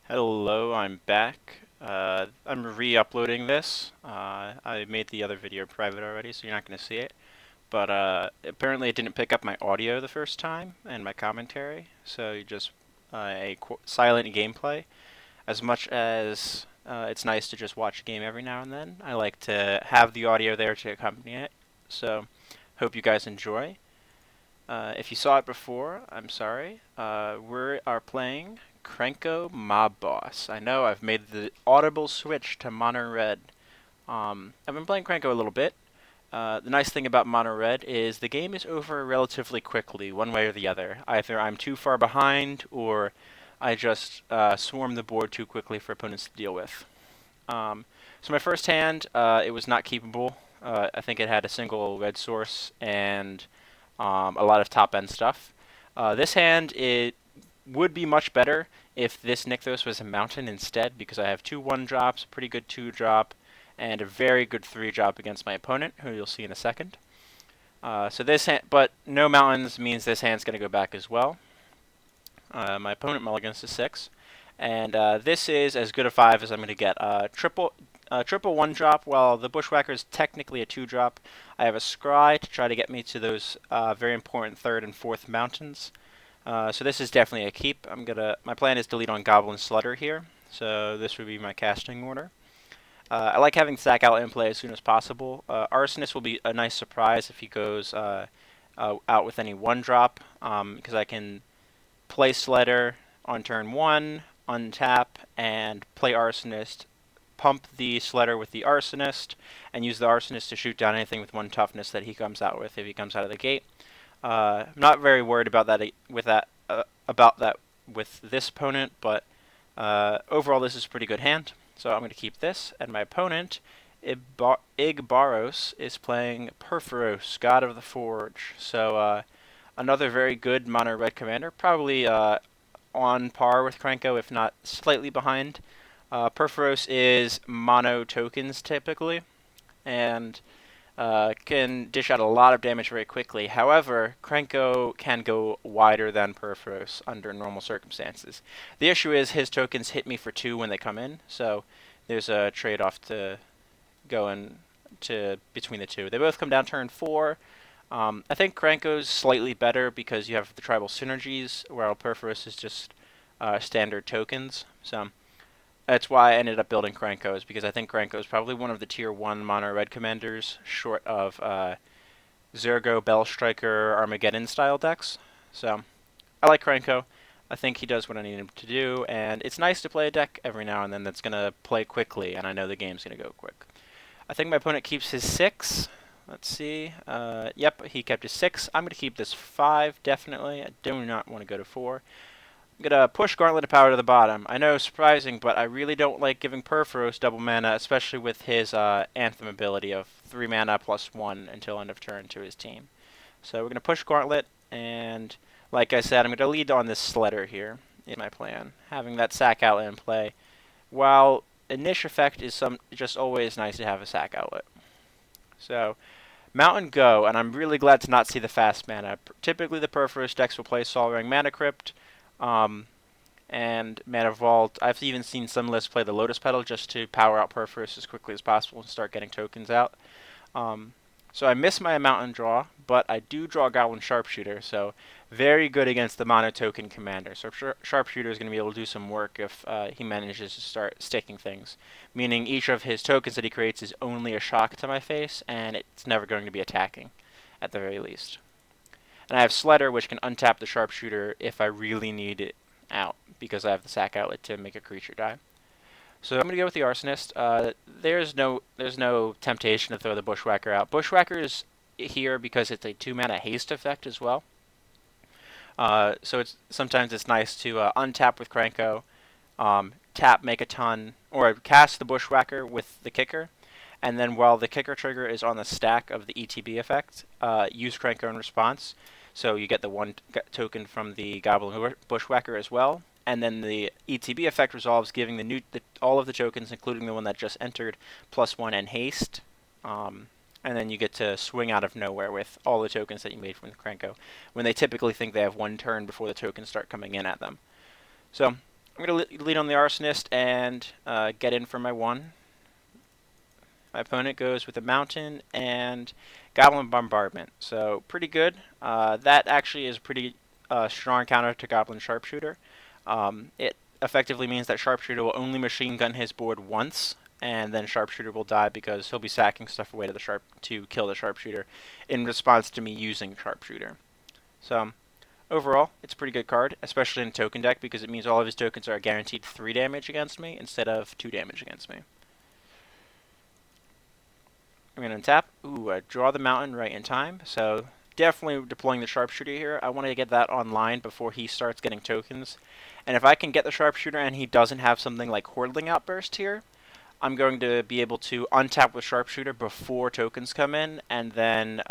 Hello, I'm back. I'm re-uploading this. I made the other video private already, so you're not going to see it. But apparently it didn't pick up my audio the first time and my commentary, so you just silent gameplay. As much as it's nice to just watch a game every now and then, I like to have the audio there to accompany it. So hope you guys enjoy. If you saw it before, I'm sorry. We are playing Krenko Mob Boss. I know I've made the audible switch to Mono Red. I've been playing Krenko a little bit. The nice thing about Mono Red is the game is over relatively quickly, one way or the other. Either I'm too far behind, or I just swarm the board too quickly for opponents to deal with. So my first hand, it was not keepable. I think it had a single red source and a lot of top-end stuff. This hand, it would be much better if this Nykthos was a mountain instead, because I have two 1-drops, a pretty good 2-drop, and a very good 3-drop against my opponent, who you'll see in a second. So this hand, but no mountains means this hand's going to go back as well. My opponent mulligans to 6. And this is as good a 5 as I'm going to get. Triple 1-drop, while the Bushwhacker is technically a 2-drop. I have a Scry to try to get me to those very important 3rd and 4th mountains. So this is definitely a keep. My plan is to lead on Goblin Slutter here, so this would be my casting order. I like having Sack Outlet in play as soon as possible. Arsonist will be a nice surprise if he goes out with any 1-drop, because I can play Sledder on turn 1, untap, and play Arsonist, pump the Sledder with the Arsonist, and use the Arsonist to shoot down anything with 1 toughness that he comes out with if he comes out of the gate. I'm not very worried about that with this opponent, but overall this is a pretty good hand. So I'm going to keep this, and my opponent, Igbaros, is playing Purphoros, God of the Forge. So another very good mono red commander, probably on par with Krenko, if not slightly behind. Purphoros is mono tokens typically, and can dish out a lot of damage very quickly. However, Krenko can go wider than Purphoros under normal circumstances. The issue is his tokens hit me for 2 when they come in, so there's a trade-off to go in between the two. They both come down turn 4. I think Krenko's slightly better because you have the tribal synergies, while Purphoros is just standard tokens. So that's why I ended up building Krenko, is because I think Krenko is probably one of the tier 1 mono red commanders, short of Zergo, Bellstriker, Armageddon style decks. So I like Krenko. I think he does what I need him to do, and it's nice to play a deck every now and then that's going to play quickly, and I know the game's going to go quick. I think my opponent keeps his 6. Let's see. Yep, he kept his 6. I'm going to keep this 5, definitely. I do not want to go to 4. I'm going to push Gauntlet of Power to the bottom. I know, surprising, but I really don't like giving Purphoros double mana, especially with his Anthem ability of 3 mana plus 1 until end of turn to his team. So we're going to push Gauntlet, and like I said, I'm going to lead on this Sledder here, is my plan, having that Sack Outlet in play. While Initial Effect is just always nice to have a Sack Outlet. So Mountain Go, and I'm really glad to not see the fast mana. Typically the Purphoros decks will play Sol Ring, Mana Crypt, and Mana Vault. I've even seen some lists play the Lotus Petal just to power out Purphoros as quickly as possible and start getting tokens out. So I miss my Mountain draw, but I do draw Goblin Sharpshooter, so very good against the mono token commander. So Sharpshooter is going to be able to do some work if he manages to start sticking things, meaning each of his tokens that he creates is only a shock to my face, and it's never going to be attacking, at the very least. And I have Sledder, which can untap the Sharpshooter if I really need it out, because I have the Sack Outlet to make a creature die. So I'm going to go with the Arsonist. There's no temptation to throw the Bushwhacker out. Bushwhacker is here because it's a 2-mana haste effect as well. So sometimes it's nice to untap with Krenko, tap, make a ton, or cast the Bushwhacker with the kicker, and then while the kicker trigger is on the stack of the ETB effect, use Krenko in response. So you get the 1 token from the Goblin Bushwhacker as well, and then the ETB effect resolves, giving all of the tokens, including the one that just entered, +1 and haste. And then you get to swing out of nowhere with all the tokens that you made from the Krenko, when they typically think they have 1 turn before the tokens start coming in at them. So I'm going to lead on the Arsonist and get in for my 1. My opponent goes with a Mountain and Goblin Bombardment. So pretty good. That actually is a pretty strong counter to Goblin Sharpshooter. It effectively means that Sharpshooter will only machine gun his board once, and then Sharpshooter will die because he'll be sacking stuff away to kill the Sharpshooter in response to me using Sharpshooter. So overall, it's a pretty good card, especially in token deck, because it means all of his tokens are guaranteed 3 damage against me instead of 2 damage against me. I'm going to untap. Ooh, I draw the Mountain right in time, so definitely deploying the Sharpshooter here. I want to get that online before he starts getting tokens. And if I can get the Sharpshooter and he doesn't have something like Hordeling Outburst here, I'm going to be able to untap with Sharpshooter before tokens come in, and then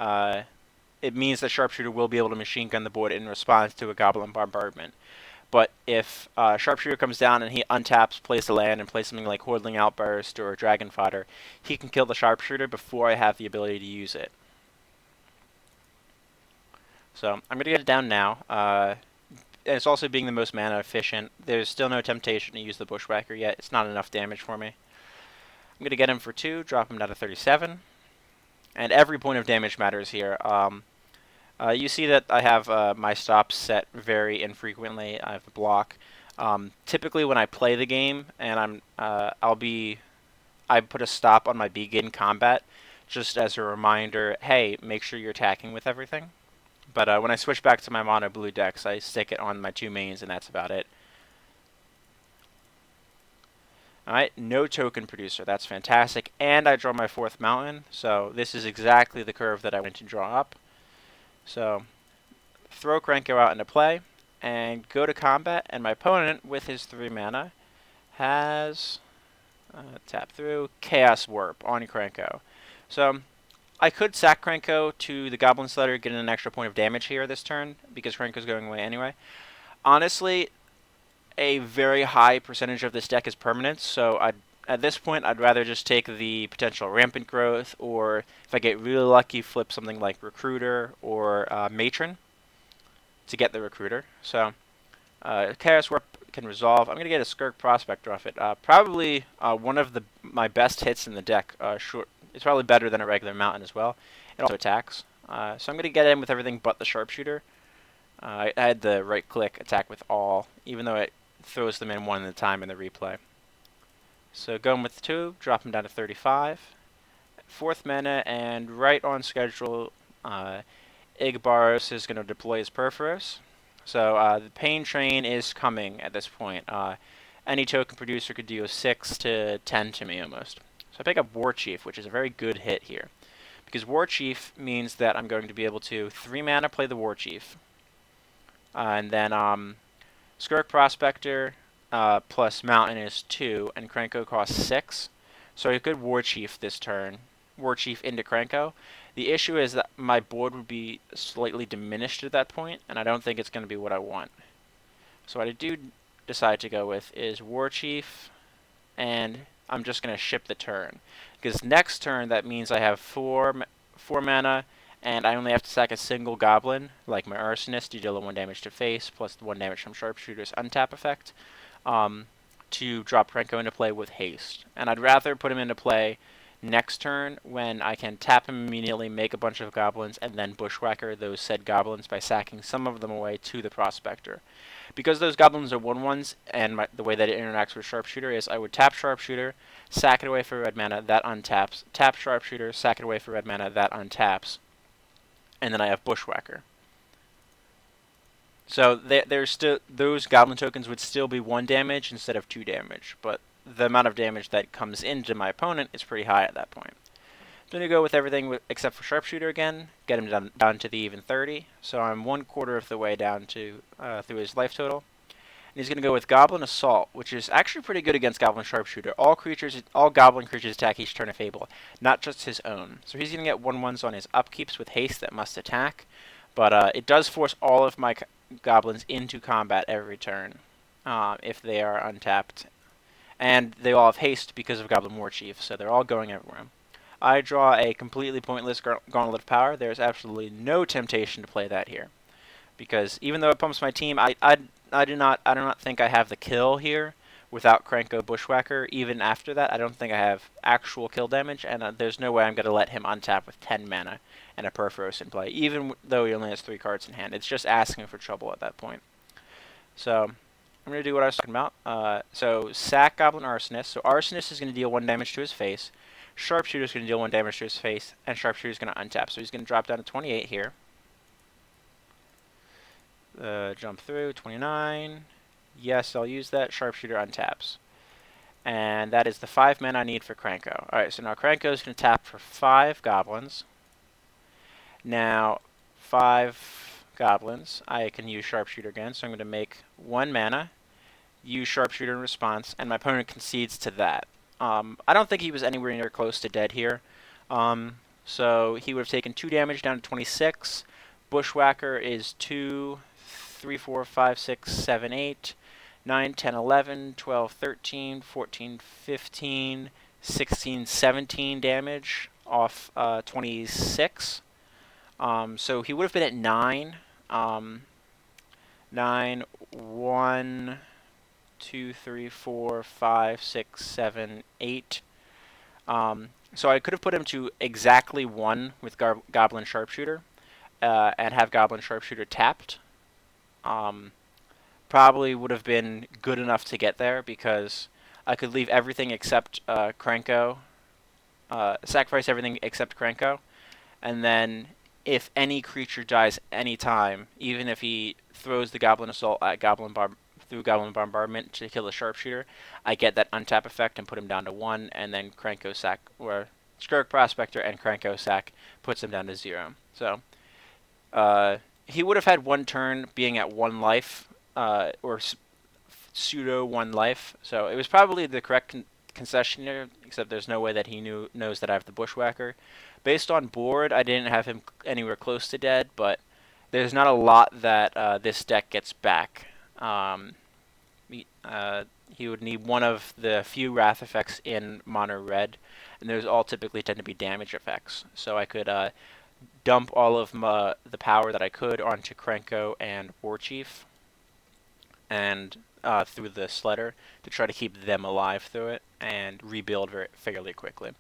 it means that Sharpshooter will be able to machine gun the board in response to a Goblin Bombardment. But if Sharpshooter comes down and he untaps, plays the land, and plays something like Hordeling Outburst or Dragon Fodder, he can kill the Sharpshooter before I have the ability to use it. So I'm going to get it down now. And it's also being the most mana efficient. There's still no temptation to use the Bushwhacker yet. It's not enough damage for me. I'm going to get him for 2, drop him down to 37. And every point of damage matters here. You see that I have my stops set very infrequently. I have a block. Typically, when I play the game, and I put a stop on my begin combat, just as a reminder. Hey, make sure you're attacking with everything. But when I switch back to my mono blue decks, I stick it on my 2 mains, and that's about it. Alright, no token producer. That's fantastic. And I draw my 4th Mountain, so this is exactly the curve that I wanted to draw up. So, throw Krenko out into play, and go to combat, and my opponent, with his 3 mana, has, tap through, Chaos Warp on Krenko. So, I could sack Krenko to the Goblin Slider, get an extra point of damage here this turn, because Krenko's going away anyway. Honestly, a very high percentage of this deck is permanence, so at this point I'd rather just take the potential Rampant Growth, or if I get really lucky, flip something like Recruiter or Matron to get the Recruiter. So Chaos Warp can resolve. I'm going to get a Skirk Prospector off it. Probably one of my best hits in the deck. It's probably better than a regular Mountain as well. It also attacks. So I'm going to get in with everything but the Sharpshooter. I had the right-click attack with all, even though it throws them in one at a time in the replay. So going with 2, drop him down to 35. 4th mana, and right on schedule, Igbaros is going to deploy his Purphoros. So the Pain Train is coming at this point. Any token producer could deal 6 to 10 to me almost. So I pick up War Chief, which is a very good hit here. Because War Chief means that I'm going to be able to 3 mana play the War Chief. And then Skirk Prospector plus Mountain is 2, and Krenko costs 6. So I could War Chief this turn. War Chief into Krenko. The issue is that my board would be slightly diminished at that point, and I don't think it's going to be what I want. So what I do decide to go with is War Chief, and I'm just going to ship the turn. Because next turn, that means I have 4 mana, and I only have to sack a single Goblin, like my Arsonist, to deal 1 damage to face, plus 1 damage from Sharpshooter's untap effect, to drop Krenko into play with haste. And I'd rather put him into play next turn when I can tap him immediately, make a bunch of Goblins, and then Bushwhacker those said Goblins by sacking some of them away to the Prospector. Because those Goblins are 1/1s, and the way that it interacts with Sharpshooter is I would tap Sharpshooter, sack it away for red mana, that untaps, tap Sharpshooter, sack it away for red mana, that untaps, and then I have Bushwhacker. So there's still those Goblin tokens would still be 1 damage instead of 2 damage, but the amount of damage that comes into my opponent is pretty high at that point. I'm going to go with everything except for Sharpshooter again, get him down to the even 30, so I'm 1/4 of the way down to through his life total. And he's going to go with Goblin Assault, which is actually pretty good against Goblin Sharpshooter. All Goblin creatures attack each turn of Fable, not just his own. So he's going to get 1/1s on his upkeeps with haste that must attack, but it does force all of my Goblins into combat every turn if they are untapped. And they all have haste because of Goblin War Chief, so they're all going everywhere. I draw a completely pointless Gauntlet of Power. There's absolutely no temptation to play that here. because even though it pumps my team, I do not think I have the kill here without Krenko Bushwhacker. Even after that, I don't think I have actual kill damage, and there's no way I'm going to let him untap with 10 mana and a Purphoros in play, even though he only has 3 cards in hand. It's just asking for trouble at that point. So I'm going to do what I was talking about. So sack Goblin Arsonist. So Arsonist is going to deal 1 damage to his face. Sharpshooter is going to deal 1 damage to his face, and Sharpshooter is going to untap. So he's going to drop down to 28 here. Jump through, 29. Yes, I'll use that. Sharpshooter untaps. And that is the 5 mana I need for Krenko. Alright, so now Krenko is going to tap for 5 goblins. Now, 5 goblins. I can use Sharpshooter again, so I'm going to make 1 mana, use Sharpshooter in response, and my opponent concedes to that. I don't think he was anywhere near close to dead here. So he would have taken 2 damage down to 26. Bushwhacker is 2, 3, 4, 5, 6, 7, 8, 9, 10, 11, 12, 13, 14, 15, 16, 17 damage off 26. So he would have been at 9. 9, 1, 2, 3, 4, 5, 6, 7, 8. So I could have put him to exactly 1 with Goblin Sharpshooter and have Goblin Sharpshooter tapped. Probably would have been good enough to get there because I could leave everything except Krenko, sacrifice everything except Krenko, and then if any creature dies anytime, even if he throws the Goblin Assault at through Goblin Bombardment to kill the Sharpshooter, I get that untap effect and put him down to 1, and then Krenko sack, or Skirk Prospector and Krenko sack puts him down to 0. So he would have had 1 turn being at 1 life, or pseudo 1 life. So it was probably the correct concession here, except there's no way that he knows that I have the Bushwhacker. Based on board, I didn't have him anywhere close to dead, but there's not a lot that this deck gets back. He would need one of the few wrath effects in mono red, and those all typically tend to be damage effects. So I could dump all of the power that I could onto Krenko and Warchief, and through the Sledder to try to keep them alive through it and rebuild fairly quickly.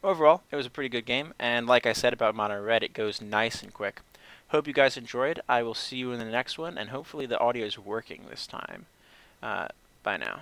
Overall, it was a pretty good game, and like I said about mono red, it goes nice and quick. Hope you guys enjoyed. I will see you in the next one, and hopefully the audio is working this time. Bye now.